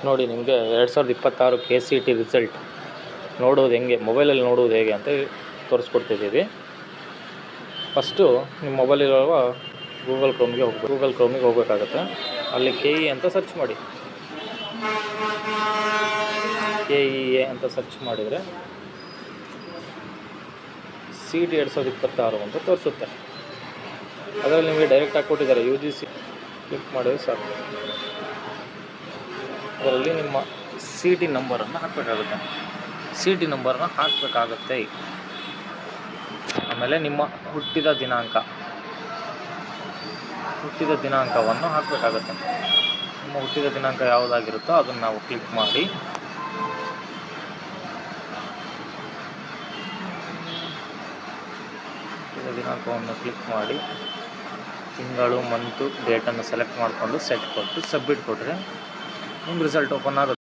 ನೋಡಿ ನಿಮಗೆ 2026 KCET result ನೋಡೋದು ಹೆಂಗೆ, ಮೊಬೈಲಲ್ಲಿ ನೋಡೋದು ಹೇಗೆ ಅಂತ ತೋರಿಸ್ಕೊಡ್ತಿದ್ದೀವಿ. ಫಸ್ಟು ನಿಮ್ಮ ಮೊಬೈಲಿರುವ ಗೂಗಲ್ ಕ್ರೋಮಿಗೆ ಹೋಗಬೇಕಾಗತ್ತೆ. ಅಲ್ಲಿ KE ಅಂತ ಸರ್ಚ್ ಮಾಡಿ. KEA ಅಂತ ಸರ್ಚ್ ಮಾಡಿದರೆ CET 2026 ಅಂತ ತೋರಿಸುತ್ತೆ. ಅದರಲ್ಲಿ ನಿಮಗೆ ಡೈರೆಕ್ಟಾಗಿ ಕೊಟ್ಟಿದ್ದಾರೆ UGC. ಕ್ಲಿಕ್ ಮಾಡಿದರೆ ಸಾಕು. ಅದರಲ್ಲಿ ನಿಮ್ಮ CET ನಂಬರನ್ನು ಹಾಕಬೇಕಾಗುತ್ತೆ. CET ನಂಬರನ್ನ ಹಾಕಬೇಕಾಗತ್ತೆ. ಆಮೇಲೆ ನಿಮ್ಮ ಹುಟ್ಟಿದ ದಿನಾಂಕವನ್ನು ಹಾಕಬೇಕಾಗತ್ತೆ. ನಿಮ್ಮ ಹುಟ್ಟಿದ ದಿನಾಂಕ ಯಾವುದಾಗಿರುತ್ತೋ ಅದನ್ನು ನಾವು ಕ್ಲಿಕ್ ಮಾಡಿ ದಿನಾಂಕವನ್ನು ಕ್ಲಿಕ್ ಮಾಡಿ ತಿಂಗಳು, ಮಂತು, ಡೇಟನ್ನು ಸೆಲೆಕ್ಟ್ ಮಾಡಿಕೊಂಡು ಸೆಟ್ ಕೊಟ್ಟು ಸಬ್ಮಿಟ್ ಕೊಟ್ಟರೆ ನಿಮ್ಮ ರಿಸಲ್ಟ್ ಓಪನ್ ಆಗುತ್ತೆ.